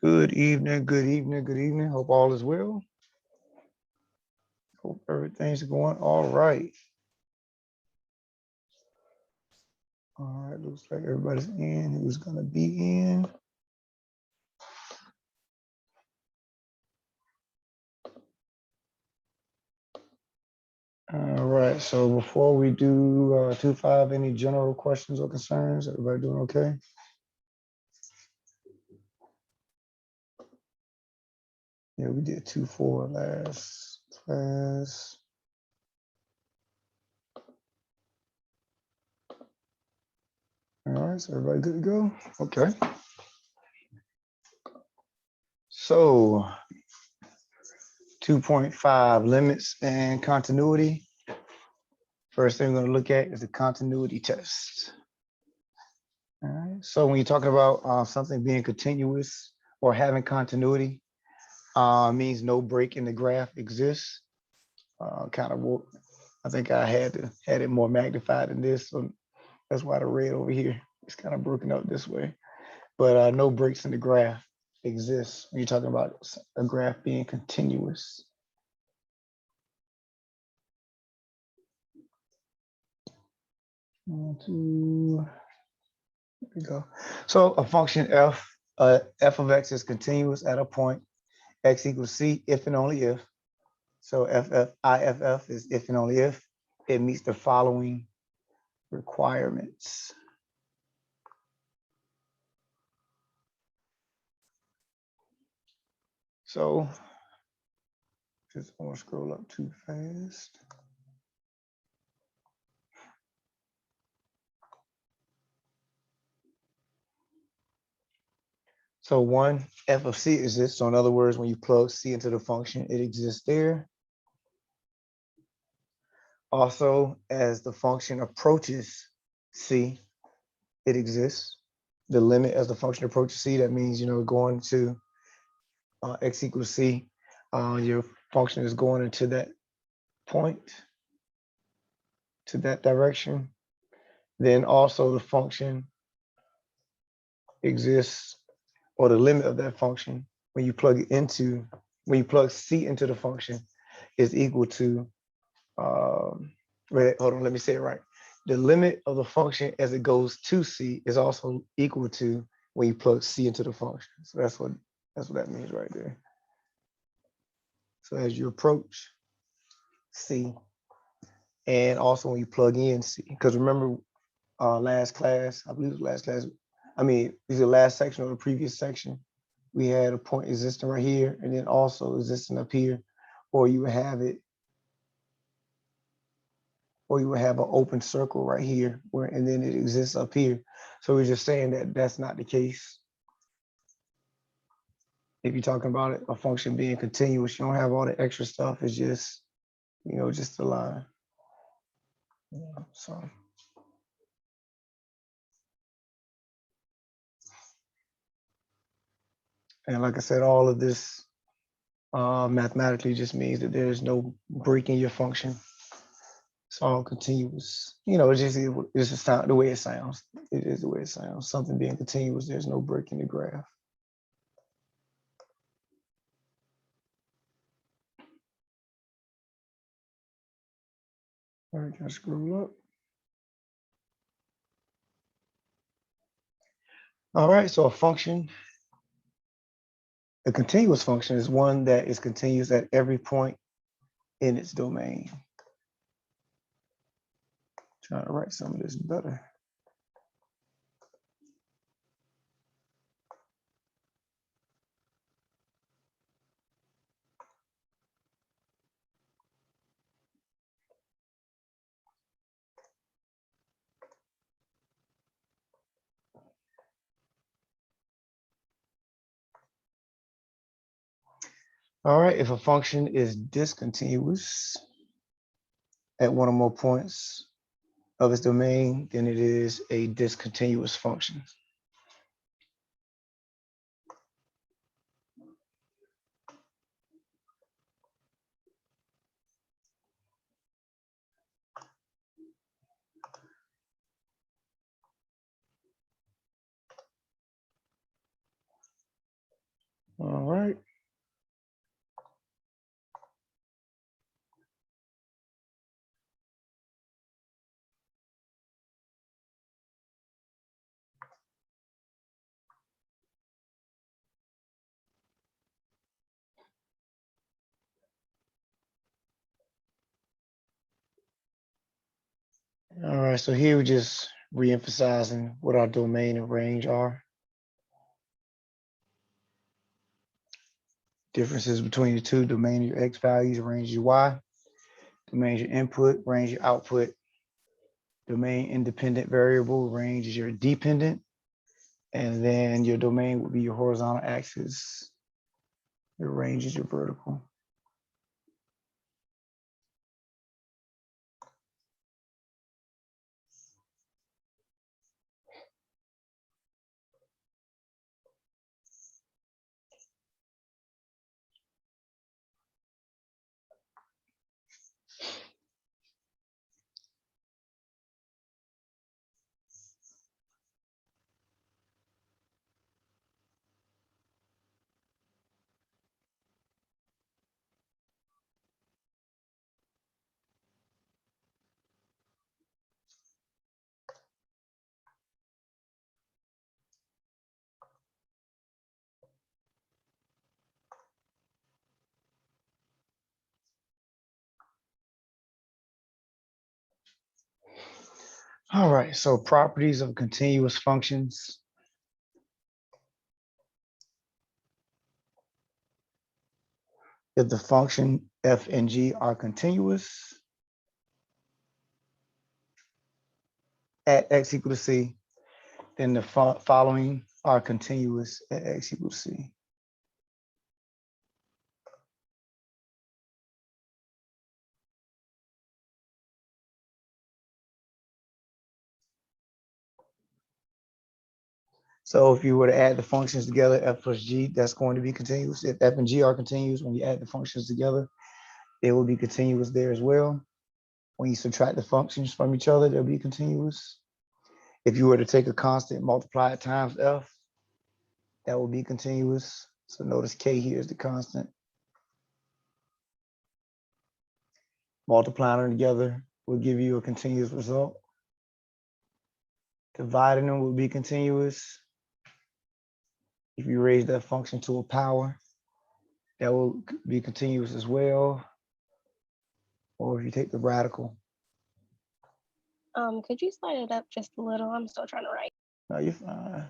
Good evening, good evening, good evening. Hope all is well. Hope everything's going all right. All right, looks like everybody's in who's going to be in. All right, so before we do 2-5, any general questions or concerns? Everybody doing okay? Yeah, we did 2-4 last class. All right, so everybody good to go? Okay. So 2.5, limits and continuity. First thing we're going to look at is the continuity test. All right. So when you're talking about something being continuous or having continuity, means no break in the graph exists. I think I had it more magnified than this, so that's why the red over here is kind of broken up this way. But no breaks in the graph exists when you're talking about a graph being continuous. There we go. So a function f of x is continuous at a point x equals c if and only if. So IFF is if and only if it meets the following requirements. So just I want to scroll up too fast. So one, f of c exists. So in other words, when you plug c into the function, it exists there. Also, as the function approaches c, it exists. The limit as the function approaches c, that means, going to x equals c, your function is going into that point, to that direction. Then also the function exists, or the limit of that function when you plug c into the function is equal to, wait, hold on, let me say it right. The limit of the function as it goes to c is also equal to when you plug c into the function. So that's what that means right there. So as you approach c, and also when you plug in c, because remember last class, I believe it was last class, this is the last section of the previous section, we had a point existing right here and then also existing up here, or you would have an open circle right here and then it exists up here. So we're just saying that that's not the case. If you're talking about a function being continuous, you don't have all the extra stuff. It's just, just a line. So. And like I said, all of this mathematically just means that there's no break in your function. It's all continuous. It's just the way it sounds. It is the way it sounds. Something being continuous, there's no break in the graph. All right, can I scroll up? All right, so a continuous function is one that is continuous at every point in its domain. Trying to write some of this better. All right, if a function is discontinuous at one or more points of its domain, then it is a discontinuous function. All right. All right, so here we're just re-emphasizing what our domain and range are. Differences between the two: domain your x values, range your y. Domain is your input, range your output. Domain independent variable, range is your dependent. And then your domain would be your horizontal axis. Your range is your vertical. All right, so properties of continuous functions. If the function f and g are continuous at x equal to c, then the following are continuous at x equal to c. So if you were to add the functions together, f plus g, that's going to be continuous. If f and g are continuous, when you add the functions together, they will be continuous there as well. When you subtract the functions from each other, they'll be continuous. If you were to take a constant, multiply it times f, that will be continuous. So notice k here is the constant. Multiplying them together will give you a continuous result. Dividing them will be continuous. If you raise that function to a power, that will be continuous as well. Or if you take the radical. Could you slide it up just a little? I'm still trying to write. No, you're fine.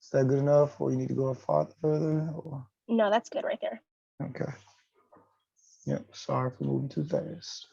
Is that good enough, or you need to go further? Or? No, that's good right there. Okay. Yep. Sorry for moving too fast.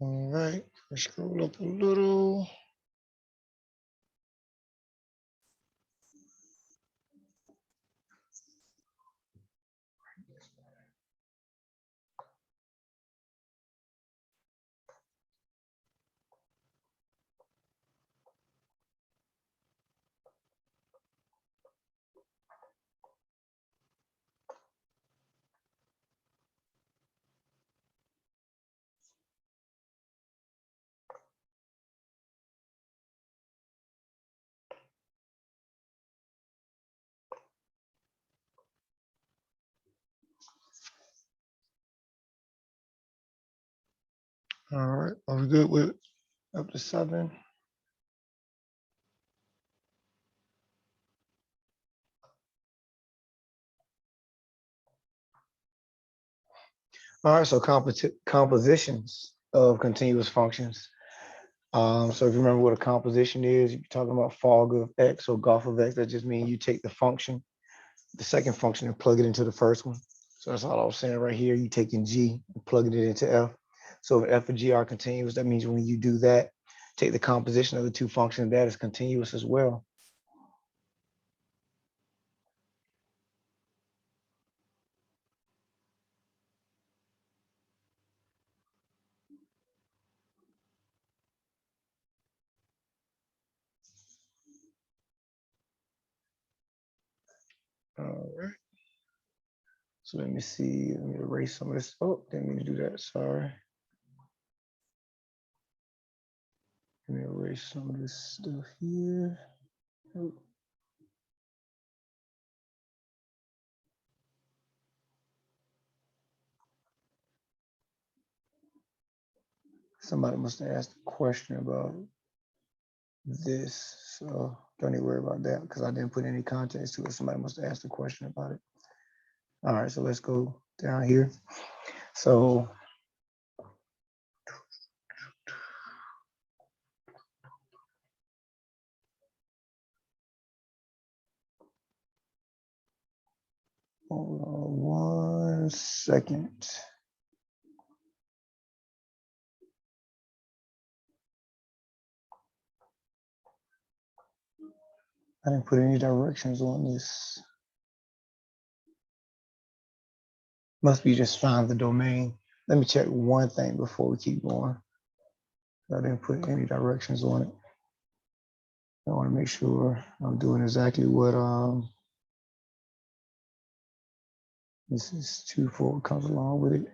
All right, scroll up a little. All right, are we good with up to 7? All right, so compositions of continuous functions. So if you remember what a composition is, you're talking about fog of x or golf of x. That just means you take the function, the second function, and plug it into the first one. So that's all I was saying right here. You taking g and plugging it into f. So if f and g are continuous, that means when you do that, take the composition of the two functions, that is continuous as well. All right. So let me see. Let me erase some of this. Oh, didn't mean to do that. Sorry. Let me erase some of this stuff here. Oh. Somebody must have asked a question about this. So don't even worry about that because I didn't put any context to it. Somebody must have asked a question about it. All right, so let's go down here. So hold on 1 second. I didn't put any directions on this. Must be just find the domain. Let me check one thing before we keep going. I didn't put any directions on it. I want to make sure I'm doing exactly what this is 2-4 comes along with it.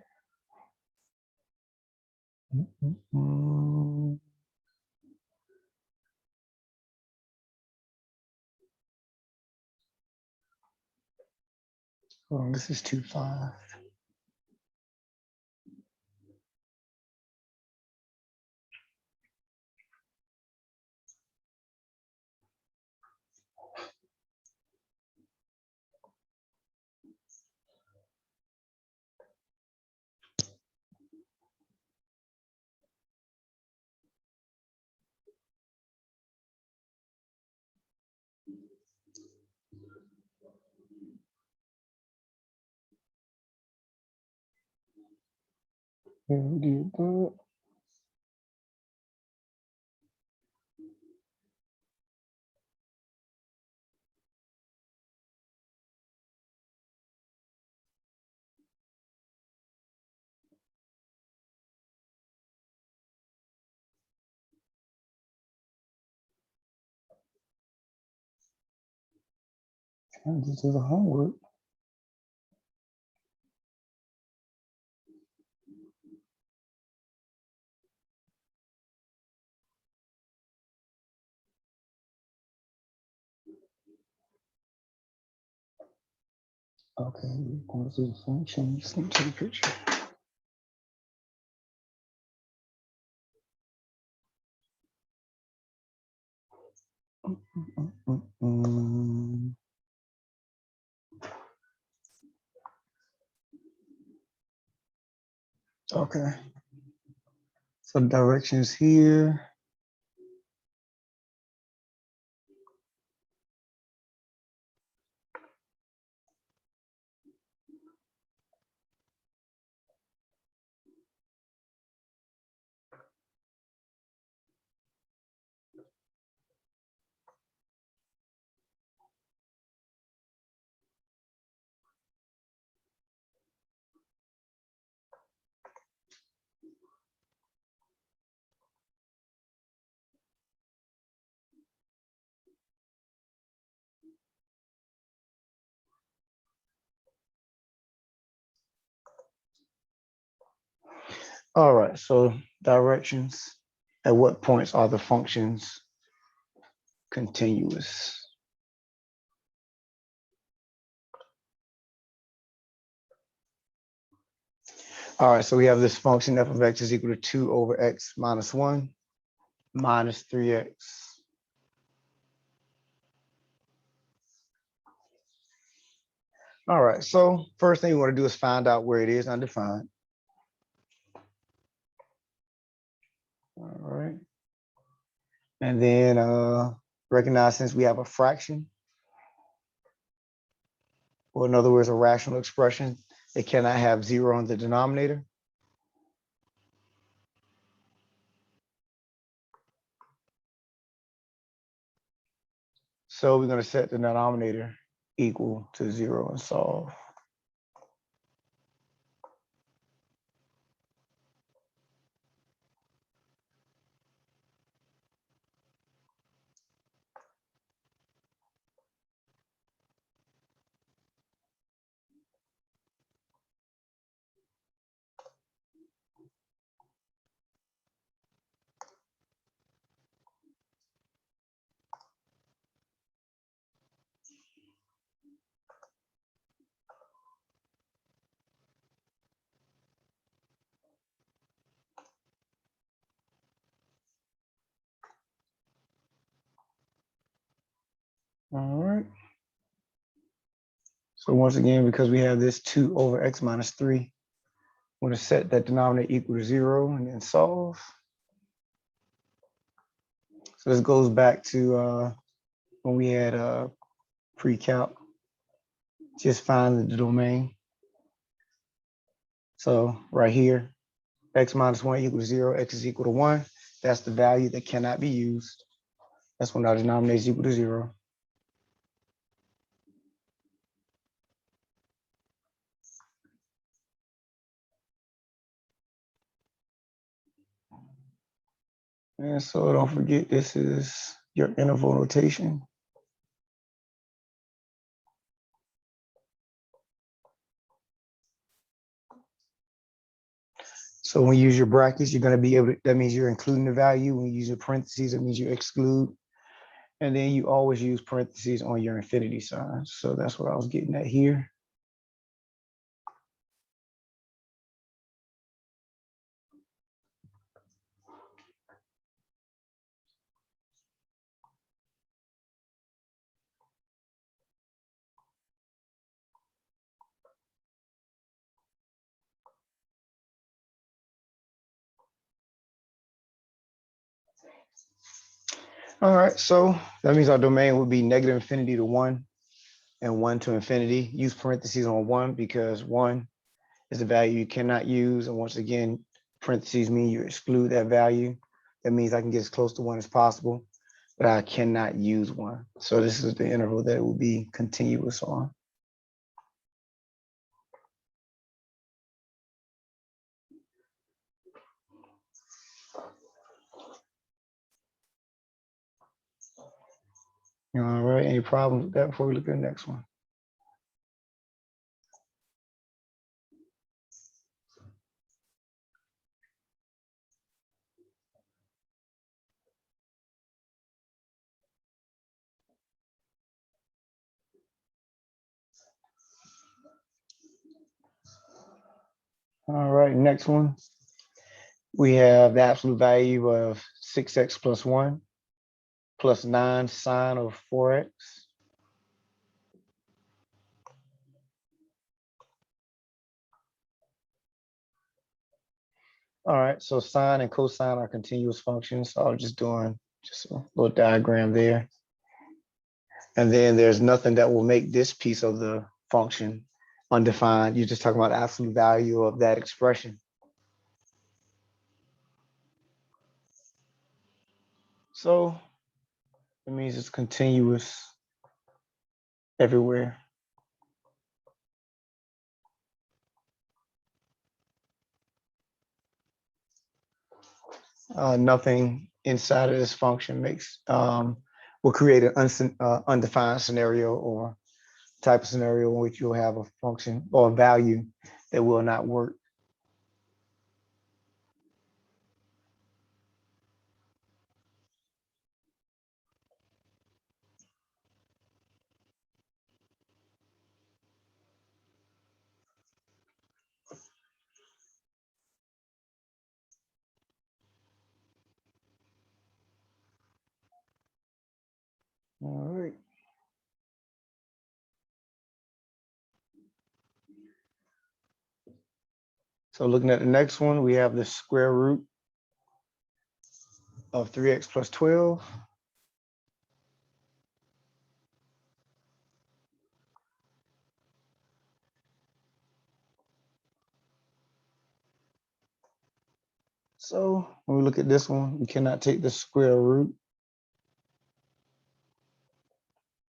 Oh, this is 2-5. Trying to do the homework. Okay, we're going to do the functions. Let me take a picture. Okay. So directions here. All right, so directions. At what points are the functions continuous? All right, so we have this function f of x is equal to 2 over x minus 1 minus 3x. All right, so first thing we want to do is find out where it is undefined. All right. And then recognize since we have a fraction, or in other words, a rational expression, it cannot have 0 in the denominator. So we're going to set the denominator equal to 0 and solve. All right. So once again, because we have this 2 over x minus 3, we're going to set that denominator equal to 0 and then solve. So this goes back to when we had pre-calc, just find the domain. So right here, x minus 1 equals 0, x is equal to 1. That's the value that cannot be used. That's when our denominator is equal to 0. And so don't forget, this is your interval notation. So when you use your brackets, you're going to be able to, that means you're including the value. When you use your parentheses, it means you exclude. And then you always use parentheses on your infinity sign. So that's what I was getting at here. All right, so that means our domain would be negative infinity to 1 and 1 to infinity. Use parentheses on 1 because 1 is the value you cannot use. And once again, parentheses mean you exclude that value. That means I can get as close to 1 as possible, but I cannot use 1. So this is the interval that it will be continuous on. All right, any problems with that before we look at the next one? All right, next one. We have the absolute value of 6x plus 1 plus 9 sine of 4x. All right, so sine and cosine are continuous functions. So I was just doing just a little diagram there. And then there's nothing that will make this piece of the function undefined. You're just talking about the absolute value of that expression. So it means it's continuous everywhere. Nothing inside of this function will create an undefined scenario or type of scenario in which you'll have a function or a value that will not work. All right. So looking at the next one, we have the square root of 3x plus 12. So when we look at this one, we cannot take the square root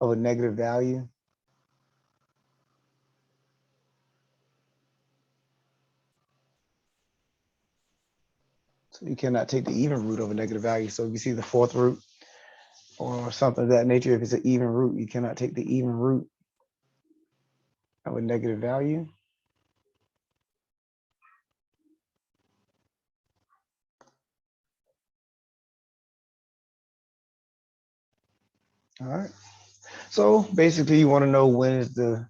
of a negative value. So you cannot take the even root of a negative value. So if you see the fourth root or something of that nature, if it's an even root, you cannot take the even root of a negative value. All right. So basically you want to know when is the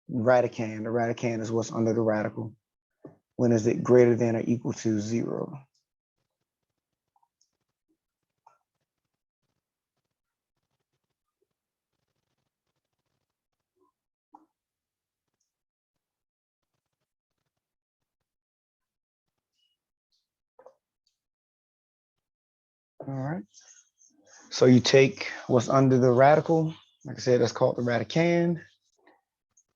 radicand. The radicand is what's under the radical. When is it greater than or equal to 0? All right. So you take what's under the radical, like I said, that's called the radicand,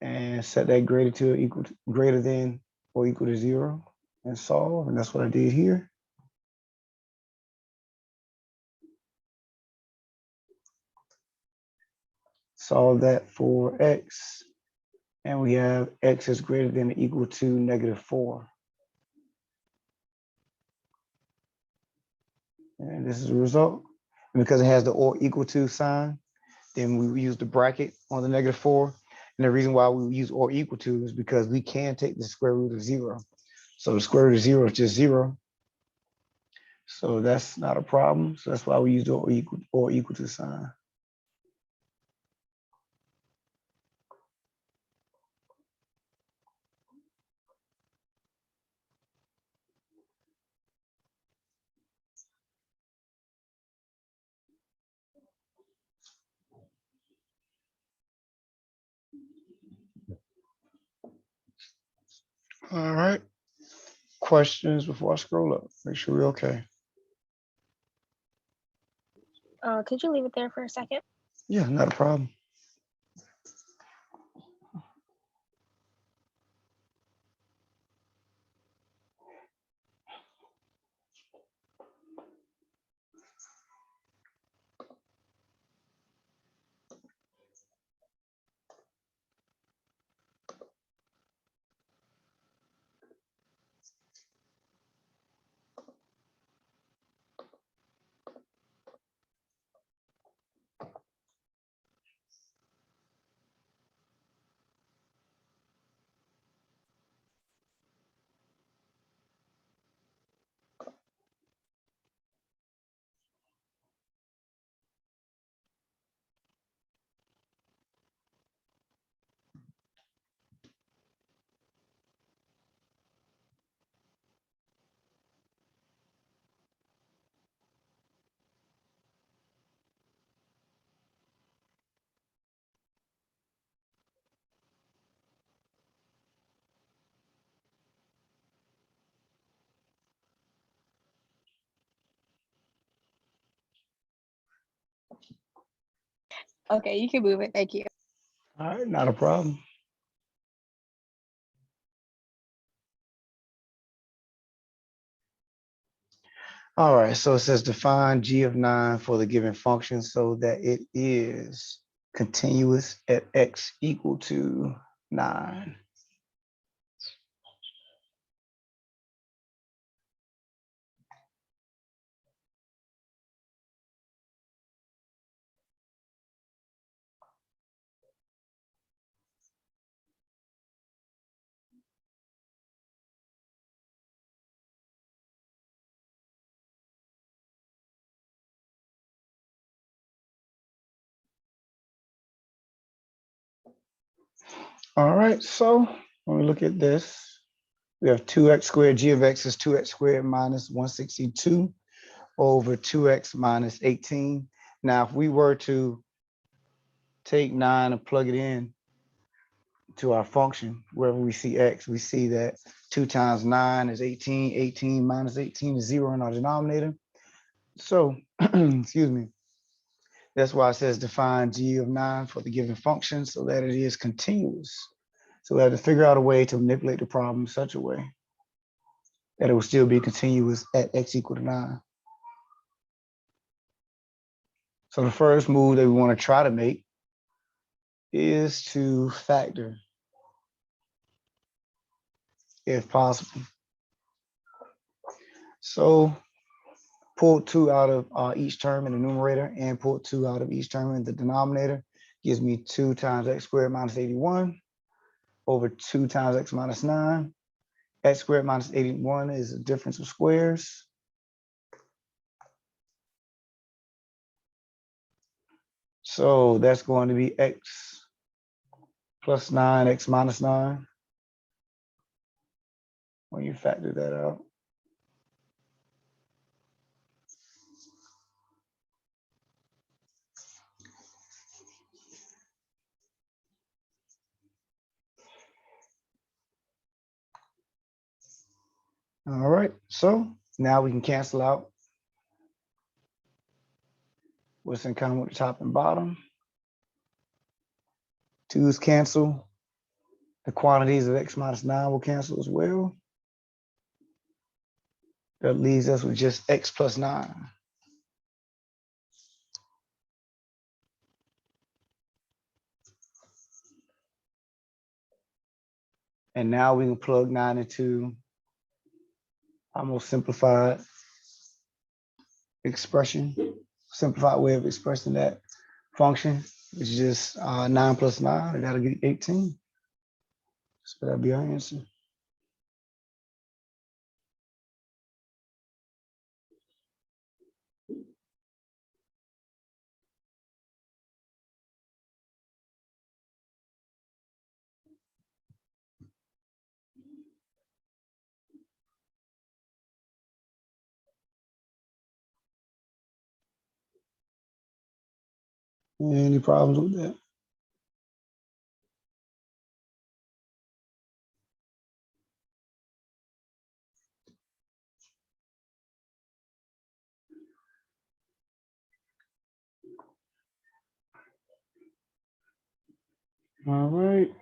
and set that greater to or equal to, greater than or equal to 0 and solve. And that's what I did here. Solve that for x, and we have x is greater than or equal to -4. And this is the result. And because it has the or equal to sign, then we use the bracket on the -4. And the reason why we use or equal to is because we can take the square root of 0. So the square root of 0 is just 0. So that's not a problem. So that's why we use the or equal to sign. All right. Questions before I scroll up? Make sure we're okay. Could you leave it there for a second? Yeah, not a problem. Okay, you can move it. Thank you. All right, not a problem. All right, so it says define g of 9 for the given function so that it is continuous at x equal to 9. All right, so when we look at this, we have 2x squared. G of x is 2x squared minus 162 over 2x minus 18. Now, if we were to take 9 and plug it in to our function, wherever we see x, we see that 2 times 9 is 18, 18 minus 18 is 0 in our denominator. So, excuse me, that's why it says define g of 9 for the given function so that it is continuous. So we have to figure out a way to manipulate the problem in such a way that it will still be continuous at x equal to 9. So the first move that we want to try to make is to factor, if possible. So pull 2 out of each term in the numerator and pull 2 out of each term in the denominator gives me 2 times x squared minus 81 over 2 times x minus 9. X squared minus 81 is the difference of squares. So that's going to be x plus 9, x minus 9 when you factor that out. All right, so now we can cancel out what's in common with the top and bottom. 2's cancel. The quantities of x minus 9 will cancel as well. That leaves us with just x plus 9. And now we can plug 9 into our most simplified expression, simplified way of expressing that function, which is just 9 plus 9. I gotta get 18. So that'll be our answer. Any problems with that? All right.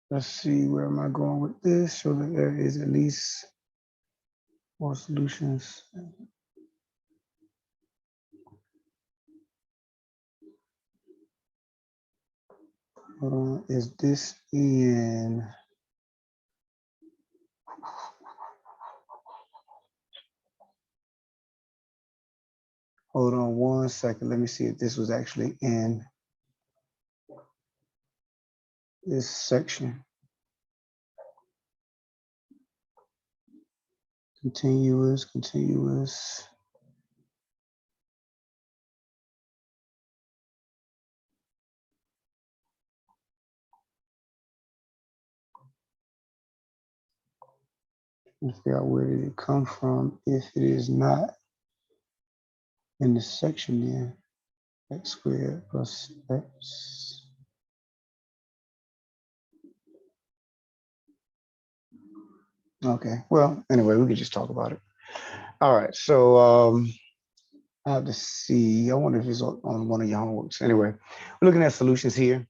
Let's see, where am I going with this? So that there is at least 4 solutions. Hold on, is this in? Hold on 1 second. Let me see if this was actually in this section. Continuous, continuous. Let's figure out where did it come from. If it is not in the section, then x squared plus x. Okay, well, anyway, we could just talk about it. All right, so I have to see. I wonder if it's on one of your homeworks. Anyway, we're looking at solutions here.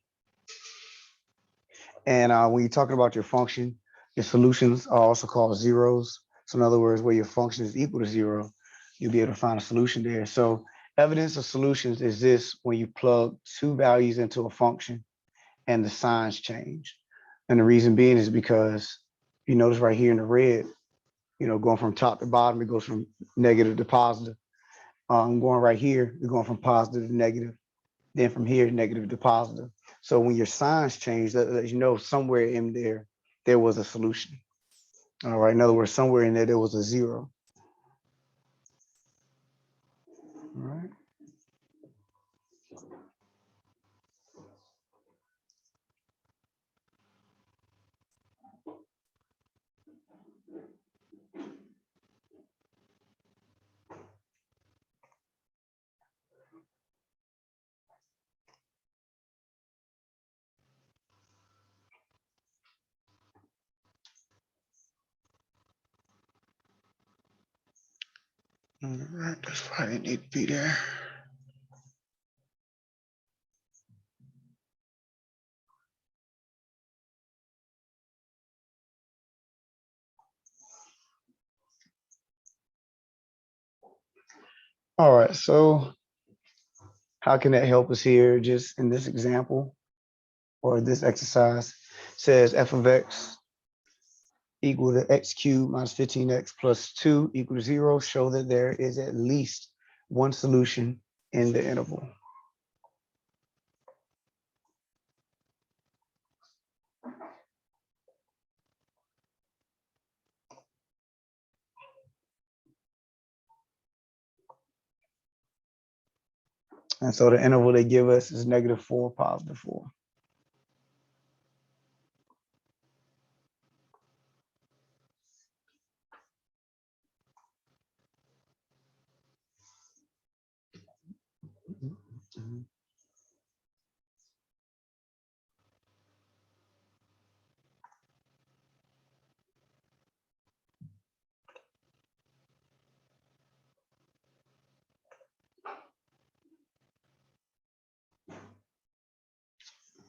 And when you're talking about your function, your solutions are also called zeros. So in other words, where your function is equal to 0, you'll be able to find a solution there. So evidence of solutions is this: when you plug 2 values into a function and the signs change. And the reason being is because you notice right here in the red, going from top to bottom, it goes from negative to positive. Going right here, we're going from positive to negative. Then from here, negative to positive. So when your signs change, that lets you know somewhere in there was a solution. All right. In other words, somewhere in there was a 0. All right. All right, that's why I didn't need to be there. All right, so how can that help us here? Just in this example or this exercise says f of x equal to x cubed minus 15x plus 2 equal to 0. Show that there is at least one solution in the interval. And so the interval they give us is -4, +4.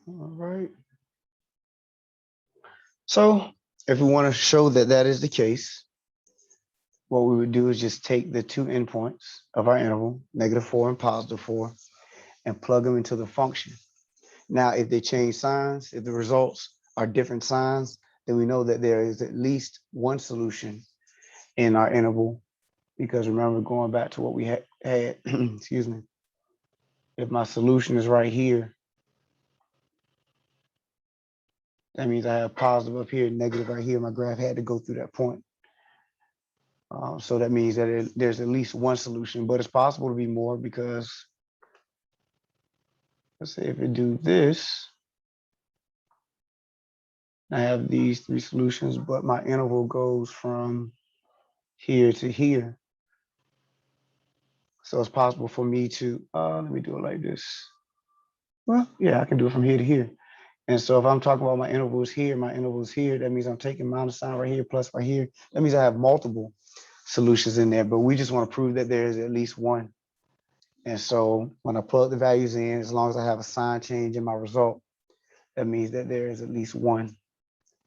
All right. So if we want to show that that is the case, what we would do is just take the two endpoints of our interval, -4 and +4, and plug them into the function. Now, if they change signs, if the results are different signs, then we know that there is at least one solution in our interval. Because remember, going back to what we had, excuse me, if my solution is right here, that means I have positive up here, negative right here. My graph had to go through that point. So that means that there's at least one solution, but it's possible to be more because let's say if we do this, I have these three solutions, but my interval goes from here to here. So it's possible for me to, let me do it like this. Well, yeah, I can do it from here to here. And so if I'm talking about my intervals here, that means I'm taking minus sign right here, plus right here. That means I have multiple solutions in there, but we just want to prove that there is at least one. And so when I plug the values in, as long as I have a sign change in my result, that means that there is at least one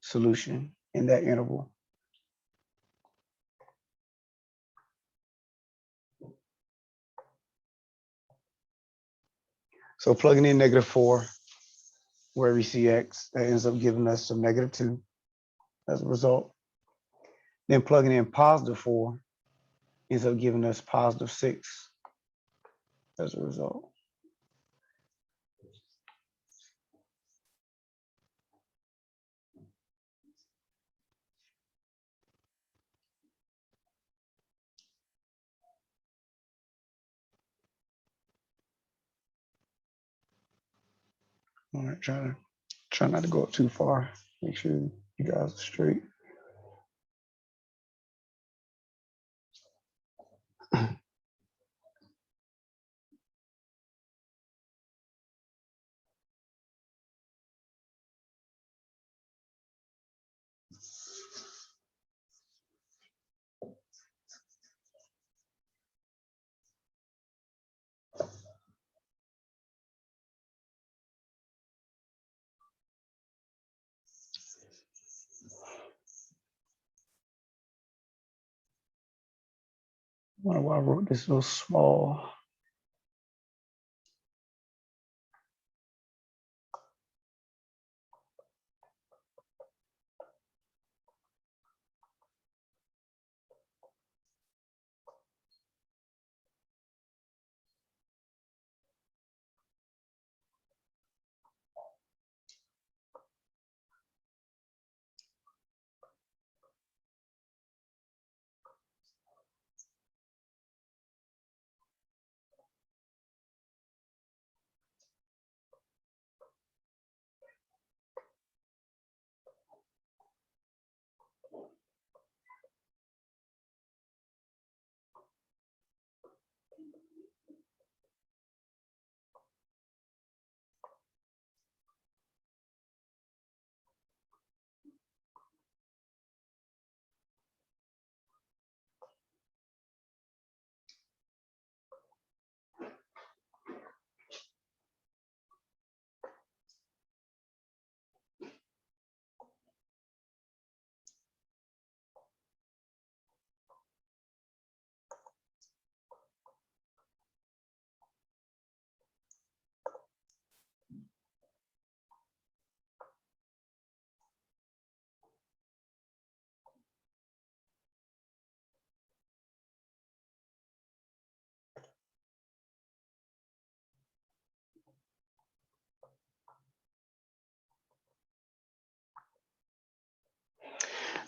solution in that interval. So plugging in -4, where we see x, that ends up giving us some -2 as a result. Then plugging in +4 ends up giving us +6 as a result. All right, try not to go up too far. Make sure you guys are straight. I wonder why I wrote this so small.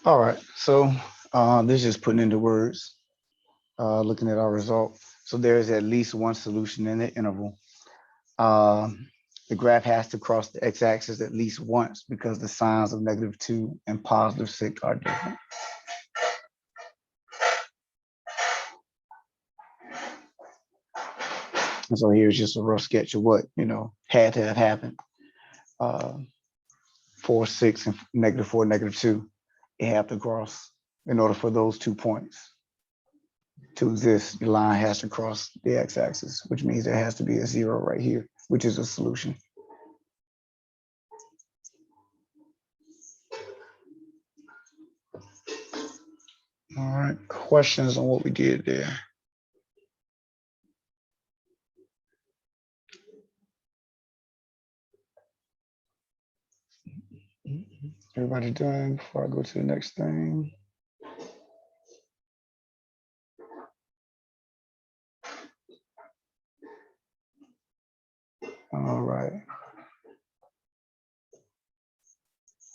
All right, so this is putting into words, looking at our result. So there's at least one solution in the interval. The graph has to cross the x-axis at least once because the signs of -2 and +6 are different. And so here's just a rough sketch of what, had to have happened. 4, 6, and -4, -2, it have to cross in order for those 2 points to exist. The line has to cross the x-axis, which means there has to be a 0 right here, which is a solution. All right, questions on what we did there? Everybody done before I go to the next thing? All right.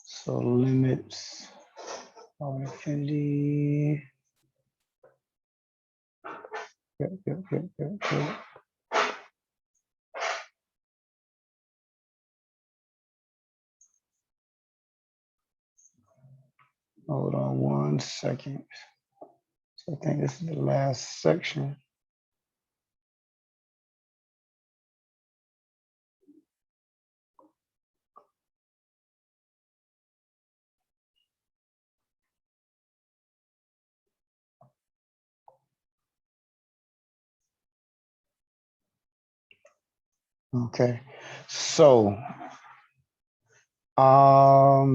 So limits of infinity. Yep. Hold on 1 second. So I think this is the last section. Okay, so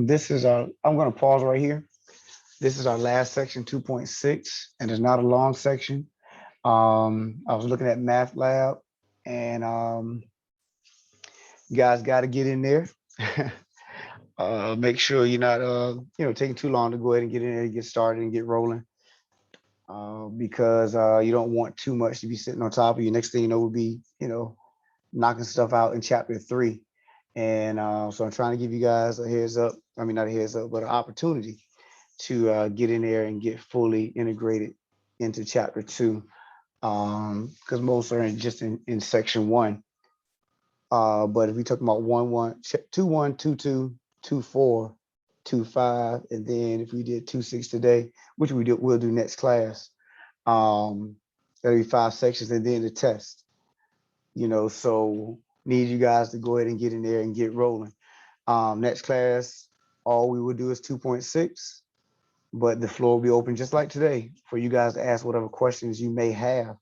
this is our, I'm going to pause right here. This is our last section, 2.6, and it's not a long section. I was looking at Math Lab, and you guys got to get in there. Make sure you're not, taking too long to go ahead and get in there, get started, and get rolling. Because you don't want too much to be sitting on top of you. Next thing you know, will be, knocking stuff out in chapter 3. And so I'm trying to give you guys a heads up. I mean, not a heads up, but an opportunity to get in there and get fully integrated into chapter 2. Because most are just in section 1. But if we talk about 1, 1, 2, 1, 2, 2, 2, 4, 2, 5, and then if we did 2, 6 today, which we'll do next class, that'll be 5 sections, and then the test. So need you guys to go ahead and get in there and get rolling. Next class, all we will do is 2.6, but the floor will be open just like today for you guys to ask whatever questions you may have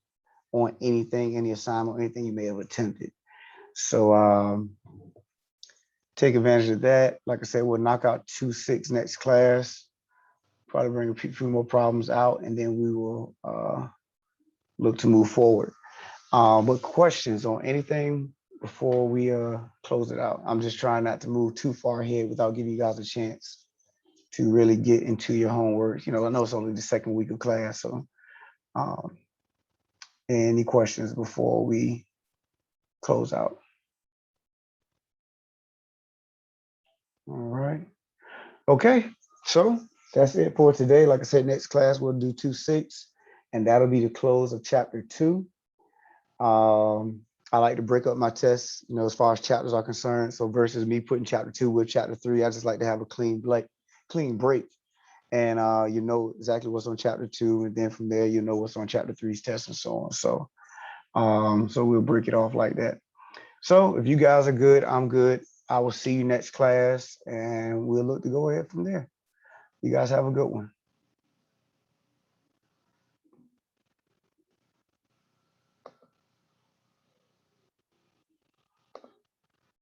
on anything, any assignment, anything you may have attempted. So take advantage of that. Like I said, we'll knock out 2.6 next class, probably bring a few more problems out, and then we will look to move forward. But questions on anything before we close it out? I'm just trying not to move too far ahead without giving you guys a chance to really get into your homework. I know it's only the second week of class, so any questions before we close out? All right. Okay, so that's it for today. Like I said, next class we'll do 2.6, and that'll be the close of chapter 2. I like to break up my tests, as far as chapters are concerned. So versus me putting chapter 2 with chapter 3, I just like to have a clean break. And you know exactly what's on chapter 2, and then from there you know what's on chapter 3's test and so on. So we'll break it off like that. So if you guys are good, I'm good. I will see you next class, and we'll look to go ahead from there. You guys have a good one.